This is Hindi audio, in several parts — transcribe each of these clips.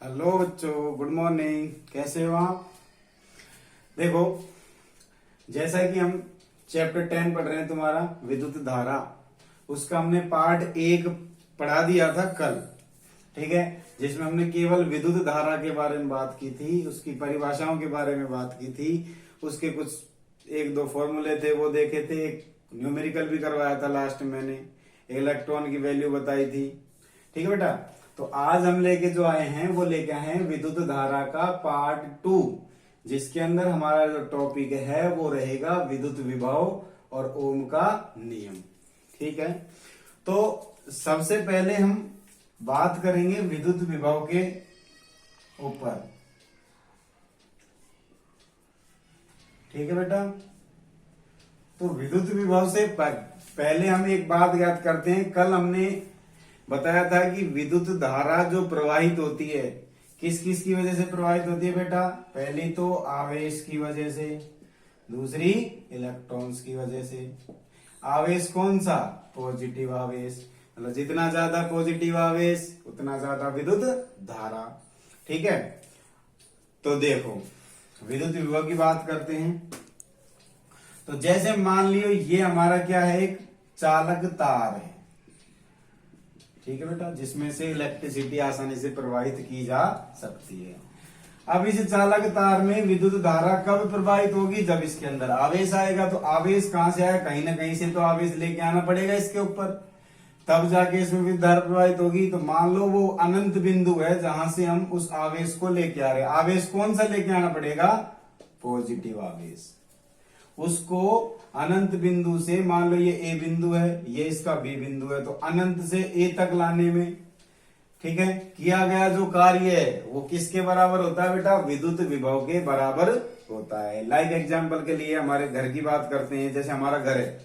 हेलो बच्चों, गुड मॉर्निंग। कैसे हो आप? देखो, जैसा कि हम चैप्टर 10 पढ़ रहे हैं, तुम्हारा विद्युत धारा, उसका हमने पार्ट 1 पढ़ा दिया था कल। ठीक है, जिसमें हमने केवल विद्युत धारा के बारे में बात की थी, उसकी परिभाषाओं के बारे में बात की थी, उसके कुछ एक दो फॉर्मूले थे वो देखे थे, एक न्यूमेरिकल भी करवाया था लास्ट में मैंने, इलेक्ट्रॉन की वैल्यू बताई थी। ठीक है बेटा, तो आज हम लेके जो आए हैं वो लेके आए हैं विद्युत धारा का पार्ट 2, जिसके अंदर हमारा जो टॉपिक है वो रहेगा विद्युत विभव और ओम का नियम। ठीक है, तो सबसे पहले हम बात करेंगे विद्युत विभव के ऊपर। ठीक है बेटा, तो विद्युत विभव से पहले हम एक बात याद करते हैं। कल हमने बताया था कि विद्युत धारा जो प्रवाहित होती है, किस किस की वजह से प्रवाहित होती है बेटा? पहली तो आवेश की वजह से, दूसरी इलेक्ट्रॉन्स की वजह से। आवेश कौन सा? पॉजिटिव आवेश, मतलब जितना ज्यादा पॉजिटिव आवेश उतना ज्यादा विद्युत धारा। ठीक है, तो देखो विद्युत विभव की बात करते हैं। तो जैसे मान लियो ये हमारा क्या है, एक चालक तार है। ठीक है बेटा, जिसमें से इलेक्ट्रिसिटी आसानी से प्रवाहित की जा सकती है। अब इस चालक तार में विद्युत धारा कब प्रवाहित होगी? जब इसके अंदर आवेश आएगा। तो आवेश कहां से आया? कहीं ना कहीं से तो आवेश लेके आना पड़ेगा इसके ऊपर, तब जाके इसमें विद्युत धारा प्रवाहित होगी। तो मान लो वो अनंत बिंदु है जहां से हम उस आवेश को लेके आ रहे हैं। आवेश कौन सा लेके आना पड़ेगा? पॉजिटिव आवेश। उसको अनंत बिंदु से, मान लो ये ए बिंदु है, ये इसका बी बिंदु है, तो अनंत से ए तक लाने में, ठीक है, किया गया जो कार्य है वो किसके बराबर होता है बेटा? विद्युत विभव के बराबर होता है। लाइक एग्जांपल के लिए हमारे घर की बात करते हैं। जैसे हमारा घर है,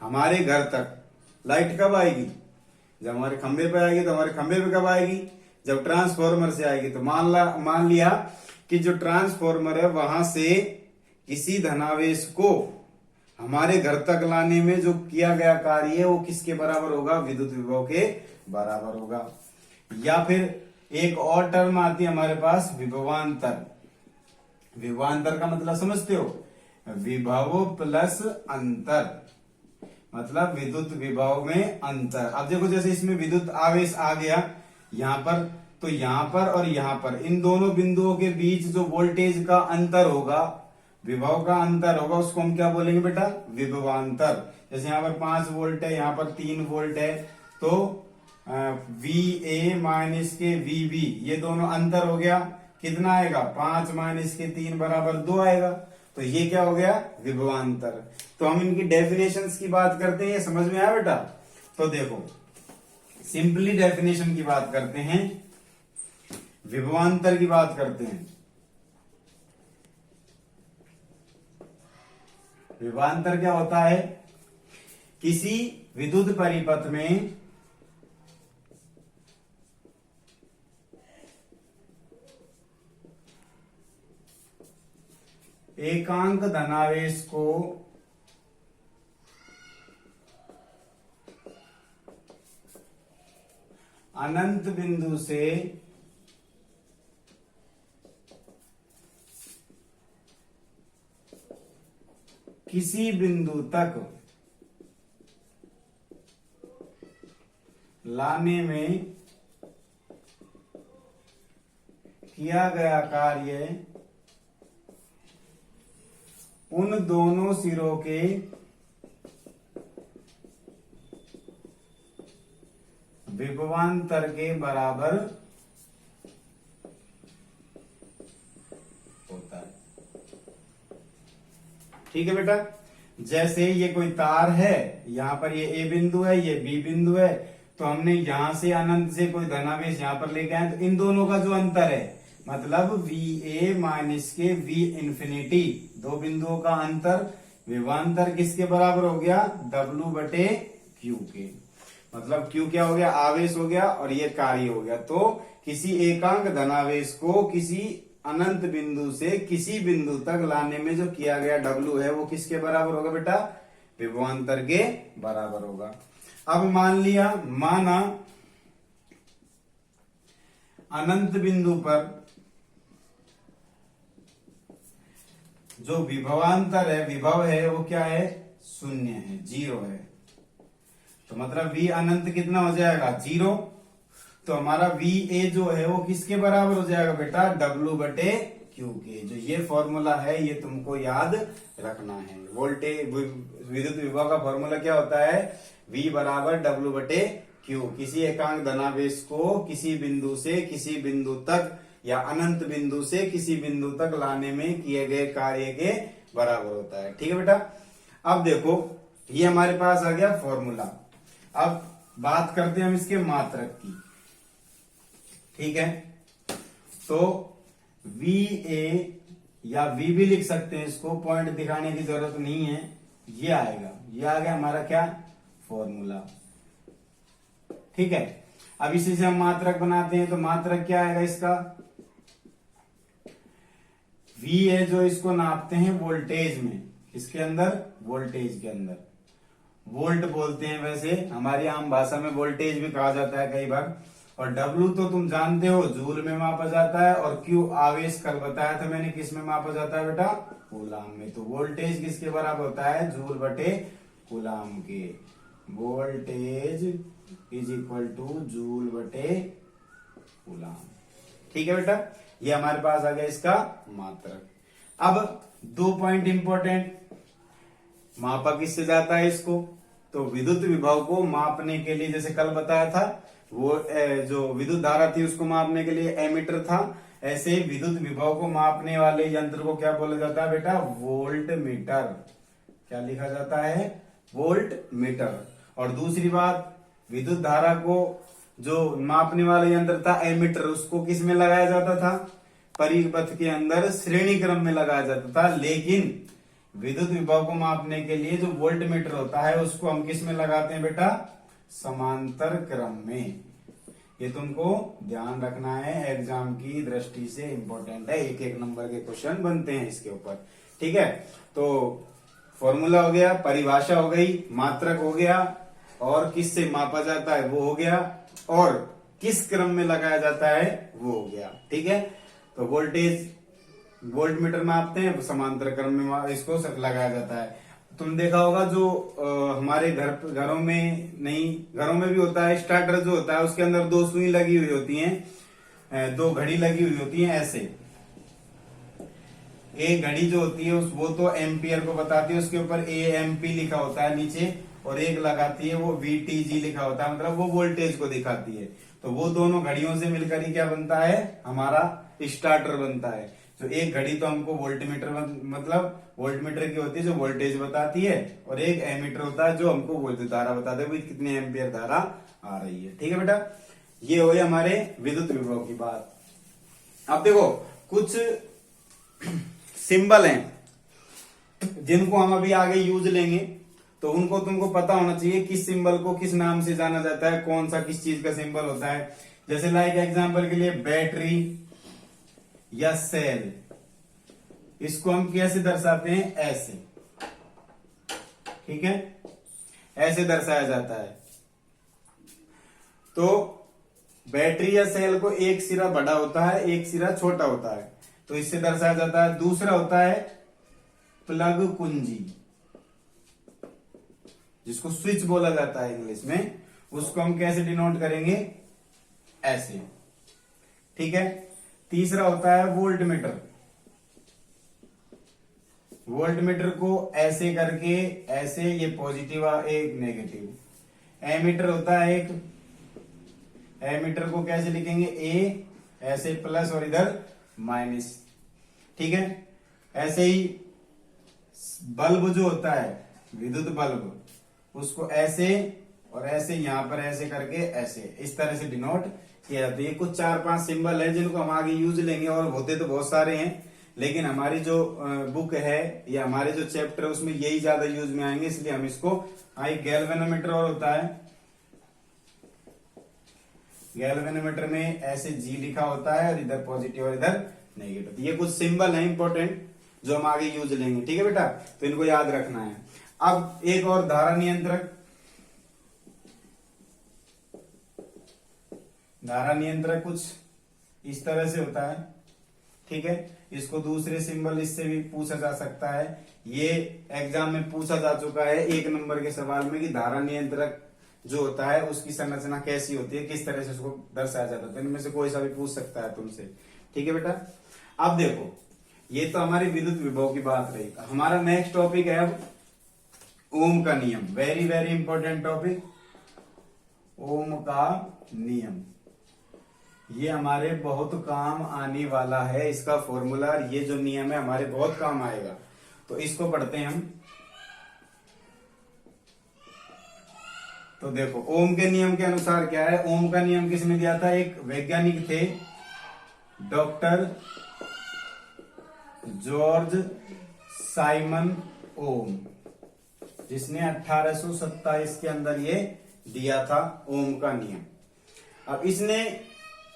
हमारे घर तक लाइट कब आएगी? जब हमारे खंबे पे आएगी। तो हमारे खंबे पे कब आएगी? जब ट्रांसफॉर्मर से आएगी। तो मान लिया कि जो ट्रांसफॉर्मर है वहां से किसी धनावेश को हमारे घर तक लाने में जो किया गया कार्य है वो किसके बराबर होगा? विद्युत विभव के बराबर होगा। या फिर एक और टर्म आती है हमारे पास, विभवांतर। विभवांतर का मतलब समझते हो? विभव प्लस अंतर, मतलब विद्युत विभव में अंतर। अब देखो, जैसे इसमें विद्युत आवेश आ गया यहां पर, तो यहां पर और यहां पर इन दोनों बिंदुओं के बीच जो वोल्टेज का अंतर होगा, विभव का अंतर होगा, उसको हम क्या बोलेंगे बेटा? विभवांतर। जैसे यहाँ पर 5 वोल्ट है, यहाँ पर 3 वोल्ट है, तो VA माइनस के VB, ये दोनों अंतर हो गया। कितना आएगा? 5 माइनस के 3 बराबर 2 आएगा। तो ये क्या हो गया? विभवांतर। तो हम इनकी डेफिनेशंस की बात करते हैं, ये समझ में आया बेटा? तो देखो, सिंपली डेफिनेशन की बात करते हैं, विभवांतर की बात करते हैं। विभवांतर क्या होता है? किसी विद्युत परिपथ में एकांक धनावेश को अनंत बिंदु से किसी बिंदु तक लाने में किया गया कार्य उन दोनों सिरों के विभवांतर के बराबर होता है। ठीक है बेटा, जैसे ये कोई तार है, यहां पर ये ए बिंदु है, ये बी बिंदु है, तो हमने यहां से अनंत से कोई धनावेश यहां पर लेके आए, तो इन दोनों का जो अंतर है, मतलब VA माइनस के V इंफिनिटी, दो बिंदुओं का अंतर, विभवांतर किसके बराबर हो गया? W बटे Q के। मतलब Q क्या हो गया? आवेश हो गया, और ये कार्य हो गया। तो किसी एकांक धनावेश को किसी अनंत बिंदु से किसी बिंदु तक लाने में जो किया गया W है वो किसके बराबर होगा बेटा? विभवांतर के बराबर होगा। अब मान लिया, माना अनंत बिंदु पर जो विभवांतर है, विभव है, वो क्या है, शून्य है, 0 है। तो मतलब v अनंत कितना हो जाएगा, 0। तो हमारा वी ए जो है वो किसके बराबर हो जाएगा बेटा, W/Q के। जो ये फॉर्मूला है ये तुमको याद रखना है। वोल्टेज विद्युत विभव का फॉर्मूला क्या होता है, V बराबर W/Q। किसी एकांक धनावेश को किसी बिंदु से किसी बिंदु तक या अनंत बिंदु से किसी बिंदु तक लाने में किए गए कार्य के बराबर होता है। ठीक है बेटा। अब देखो ये हमारे पास आ गया फॉर्मूला। अब बात करते हैं हम इसके मात्रक की। ठीक है, तो वी ए या वी भी लिख सकते हैं, इसको पॉइंट दिखाने की जरूरत नहीं है। ये आएगा, ये आ गया हमारा क्या, फॉर्मूला। ठीक है, अब इसी से हम मात्रक बनाते हैं। तो मात्रक क्या आएगा इसका, वी ए जो इसको नापते हैं वोल्टेज में, इसके अंदर, वोल्टेज के अंदर, वोल्ट बोलते हैं वैसे, हमारी आम भाषा में वोल्टेज भी कहा जाता है कई बार। और W तो तुम जानते हो जूल में मापा जाता है, और Q आवेश कल बताया था मैंने किस में मापा जाता है बेटा, कूलाम में। तो वोल्टेज किसके बराबर होता है, जूल/कूलाम के। Voltage is equal to joule coulomb. ठीक है बेटा, ये हमारे पास आ गया इसका मात्रक। अब 2 पॉइंट इंपॉर्टेंट, मापा किससे जाता है इसको, तो विद्युत विभव को मापने के लिए, जैसे कल बताया था वो जो विद्युत धारा थी उसको मापने के लिए एमीटर था, ऐसे विद्युत विभव को मापने वाले यंत्र को क्या बोला जाता है बेटा, वोल्ट मीटर। क्या लिखा जाता है, वोल्ट मीटर। और दूसरी बात, विद्युत धारा को जो मापने वाला यंत्र था एमीटर, उसको किस में लगाया जाता था, परिपथ के अंदर श्रेणी क्रम में लगाया जाता था। लेकिन विद्युत विभव को मापने के लिए जो वोल्ट मीटर होता है उसको हम किस में लगाते हैं बेटा, समांतर क्रम में। ये तुमको ध्यान रखना है, एग्जाम की दृष्टि से इंपॉर्टेंट है, 1-1 नंबर के क्वेश्चन बनते हैं इसके ऊपर। ठीक है, तो फॉर्मूला हो गया, परिभाषा हो गई, मात्रक हो गया, और किससे मापा जाता है वो हो गया, और किस क्रम में लगाया जाता है वो हो गया। ठीक है, तो वोल्टेज वोल्ट मीटर मापते हैं, समांतर क्रम में इसको लगाया जाता है। तुम देखा होगा जो हमारे घरों में नहीं, घरों में भी होता है, स्टार्टर जो होता है उसके अंदर 2 सुई लगी हुई होती हैं, 2 घड़ी लगी हुई होती हैं ऐसे। एक घड़ी जो होती है वो तो एम्पियर को बताती है, उसके ऊपर AMP लिखा होता है नीचे, और एक लगाती है वो VTG लिखा होता है, मतलब वो वोल्टेज को दिखाती है। तो वो दोनों घड़ियों से मिलकर ही क्या बनता है, हमारा स्टार्टर बनता है। तो एक घड़ी तो हमको वोल्टमीटर, मतलब वोल्टमीटर की होती है जो वोल्टेज बताती है, और एक एमीटर होता है जो हमको वोल्टेज धारा बताता है कितनी एम्पियर धारा आ रही है। ठीक है बेटा, ये हो गया हमारे विद्युत विभव की बात। अब देखो कुछ सिंबल हैं जिनको हम अभी आगे यूज लेंगे, तो उनको तुमको पता होना चाहिए किस सिंबल को किस नाम से जाना जाता है, कौन सा किस चीज का सिंबल होता है। जैसे लाइक एग्जांपल के लिए बैटरी या सेल, इसको हम कैसे दर्शाते हैं, ऐसे। ठीक है, ऐसे दर्शाया जाता है। तो बैटरी या सेल को एक सिरा बड़ा होता है, एक सिरा छोटा होता है, तो इससे दर्शाया जाता है। दूसरा होता है प्लग कुंजी, जिसको स्विच बोला जाता है इंग्लिश में, उसको हम कैसे डिनोट करेंगे, ऐसे। ठीक है, तीसरा होता है वोल्ट मीटर। वोल्ट मीटर को ऐसे करके, ऐसे, ये पॉजिटिव एक नेगेटिव। एमीटर होता है एक, एमीटर को कैसे लिखेंगे, ए, ऐसे प्लस और इधर माइनस। ठीक है, ऐसे ही बल्ब जो होता है, विद्युत बल्ब, उसको ऐसे और ऐसे, यहां पर ऐसे करके, ऐसे, इस तरह से डिनोट किया जाता है। ये कुछ 4-5 सिंबल है जिनको हम आगे यूज लेंगे, और होते तो बहुत सारे हैं, लेकिन हमारी जो बुक है या हमारे जो चैप्टर है उसमें यही ज्यादा यूज में आएंगे, इसलिए हम इसको, एक गैल्वेनोमीटर और होता है, गैल्वेनोमीटर में ऐसे G लिखा होता है, और इधर पॉजिटिव और इधर नेगेटिव। ये कुछ सिंबल है इंपॉर्टेंट जो हम आगे यूज लेंगे। ठीक है बेटा, तो इनको याद रखना है। अब एक और धारा नियंत्रक, धारा नियंत्रक कुछ इस तरह से होता है, ठीक है। इसको दूसरे सिंबल इससे भी पूछा जा सकता है। ये एग्जाम में पूछा जा चुका है 1 नंबर के सवाल में कि धारा नियंत्रक जो होता है उसकी संरचना कैसी होती है, किस तरह से उसको दर्शाया जाता है। तो इनमें से कोई सा भी पूछ सकता है तुमसे, ठीक है बेटा। अब देखो, ये तो हमारी विद्युत विभव की बात रही। हमारा नेक्स्ट टॉपिक है अब ओम का नियम। वेरी वेरी इंपॉर्टेंट टॉपिक, ओम का नियम। ये हमारे बहुत काम आने वाला है, इसका फॉर्मूला, ये जो नियम है हमारे बहुत काम आएगा। तो इसको पढ़ते हैं हम। तो देखो, ओम के नियम के अनुसार क्या है। ओम का नियम किसने दिया था? एक वैज्ञानिक थे, डॉक्टर जॉर्ज साइमन ओम, जिसने 1827 के अंदर ये दिया था ओम का नियम। अब इसने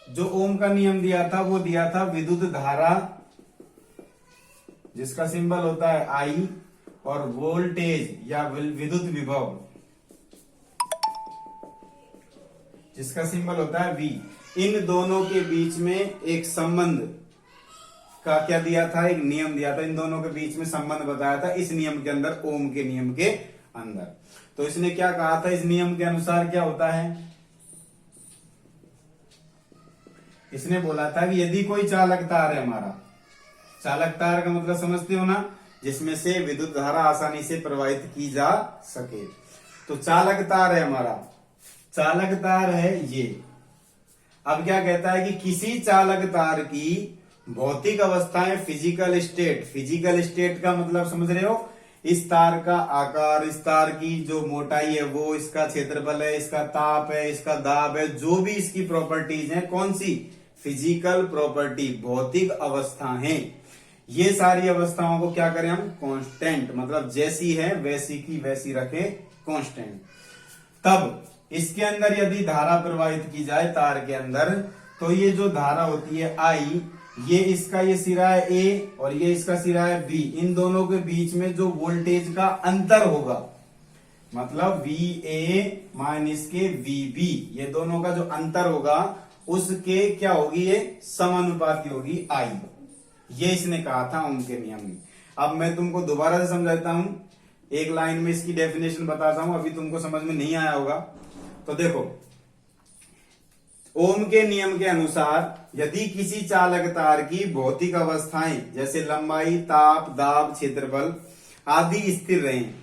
जो ओम का नियम दिया था वो दिया था विद्युत धारा, जिसका सिंबल होता है आई, और वोल्टेज या विद्युत विभव, जिसका सिंबल होता है वी। इन दोनों के बीच में एक संबंध का क्या दिया था? एक नियम दिया था। इन दोनों के बीच में संबंध बताया था इस नियम के अंदर, ओम के नियम के अंदर। तो इसने क्या कहा था? इस नियम के अनुसार क्या होता है, इसने बोला था कि यदि कोई चालक तार है, हमारा चालक तार का मतलब समझते हो ना, जिसमें से विद्युत धारा आसानी से प्रवाहित की जा सके। तो चालक तार है हमारा, चालक तार है ये। अब क्या कहता है कि किसी चालक तार की भौतिक अवस्थाएं, फिजिकल स्टेट। फिजिकल स्टेट का मतलब समझ रहे हो? इस तार का आकार, इस तार की जो मोटाई है वो, इसका क्षेत्रफल है, इसका ताप है, इसका दाब है, जो भी इसकी प्रॉपर्टीज हैं, कौन सी? फिजिकल प्रॉपर्टी, भौतिक अवस्था है। ये सारी अवस्थाओं को क्या करें हम? कांस्टेंट, मतलब जैसी है वैसी की वैसी रखें, कांस्टेंट। तब इसके अंदर यदि धारा प्रवाहित की जाए तार के अंदर, तो ये जो धारा होती है आई, ये इसका ये सिरा है ए और ये इसका सिरा है बी। इन दोनों के बीच में जो वोल्टेज का अंतर होगा, मतलब वी ए माइनस के वी बी, ये दोनों का जो अंतर होगा उसके क्या होगी? ये समानुपाती होगी आई। ये इसने कहा था ओम के नियम में। अब मैं तुमको दोबारा से समझाता हूं, एक लाइन में इसकी डेफिनेशन बताता हूं, अभी तुमको समझ में नहीं आया होगा। तो देखो, ओम के नियम के अनुसार यदि किसी चालक तार की भौतिक अवस्थाएं जैसे लंबाई, ताप, दाब, क्षेत्रफल आदि स्थिर रहें,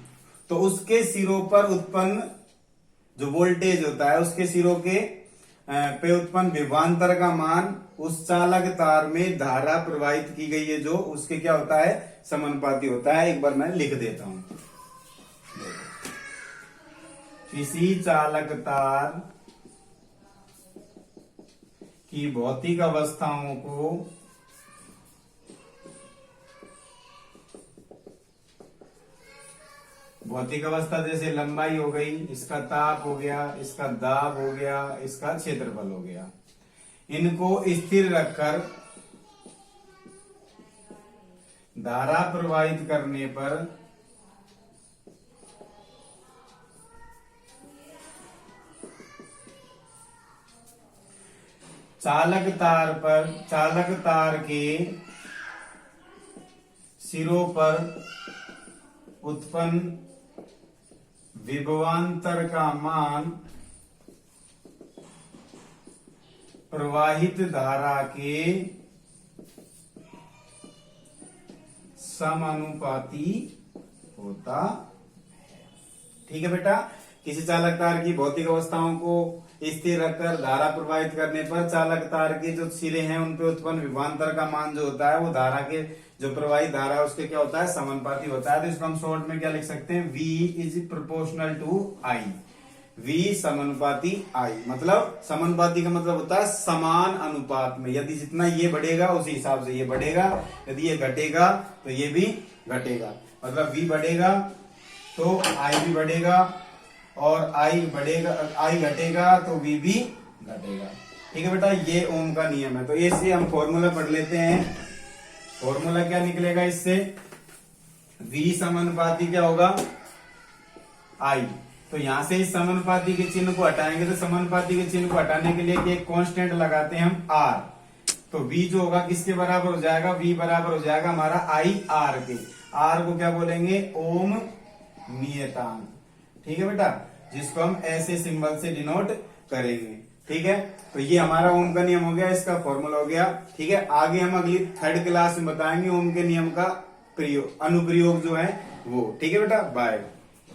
तो उसके सिरों पर उत्पन्न जो वोल्टेज होता है, उसके सिरों के पे उत्पन्न विभवांतर का मान उस चालक तार में धारा प्रवाहित की गई है जो, उसके क्या होता है? समानुपाती होता है। एक बार मैं लिख देता हूं। किसी चालक तार की भौतिक अवस्थाओं को भौतिक अवस्था जैसे लंबाई हो गई, इसका ताप हो गया, इसका दाब हो गया, इसका क्षेत्रफल हो गया, इनको स्थिर रखकर धारा प्रवाहित करने पर चालक तार के सिरों पर उत्पन्न विभवांतर का मान प्रवाहित धारा के समानुपाती होता है। ठीक है बेटा। किसी चालक तार की भौतिक अवस्थाओं को स्थिर रखकर धारा प्रवाहित करने पर चालक तार के जो सिरे हैं उन पे उत्पन्न विभवांतर का मान जो होता है वो धारा के जो प्रवाहित धारा है उसके क्या होता है? समानुपाती होता है। तो इसको हम शॉर्ट में क्या लिख सकते हैं? V is proportional to I। V समानुपाती I, मतलब समानुपाती का मतलब होता है समान अनुपात में। यदि जितना ये बढ़ेगा उसी हिसाब से ये बढ़ेगा, यदि ये घटेगा तो ये भी घटेगा। मतलब V बढ़ेगा तो I भी बढ़ेगा, और I घटेगा तो V भी घटेगा। ठीक है बेटा, ये ओम का नियम है। तो इससे हम फॉर्मूला पढ़ लेते हैं। फॉर्मूला क्या निकलेगा इससे? V समानुपाती क्या होगा? I। तो यहां से इस समानुपाती के चिन्ह को हटाएंगे, तो समानुपाती के चिन्ह को हटाने के लिए एक कांस्टेंट लगाते हैं हम R। तो V जो होगा किसके बराबर हो जाएगा, V बराबर हो जाएगा हमारा IR के। R को क्या बोलेंगे, ओम नियतांक। ठीक है बेटा, जिसको हम ऐसे सिंबल से डिनोट करेंगे। ठीक है, तो ये हमारा ओम का नियम हो गया, इसका फॉर्मूला हो गया। ठीक है, आगे हम अगली 3rd क्लास में बताएंगे ओम के नियम का प्रयोग, अनुप्रयोग जो है वो। ठीक है बेटा, बाय।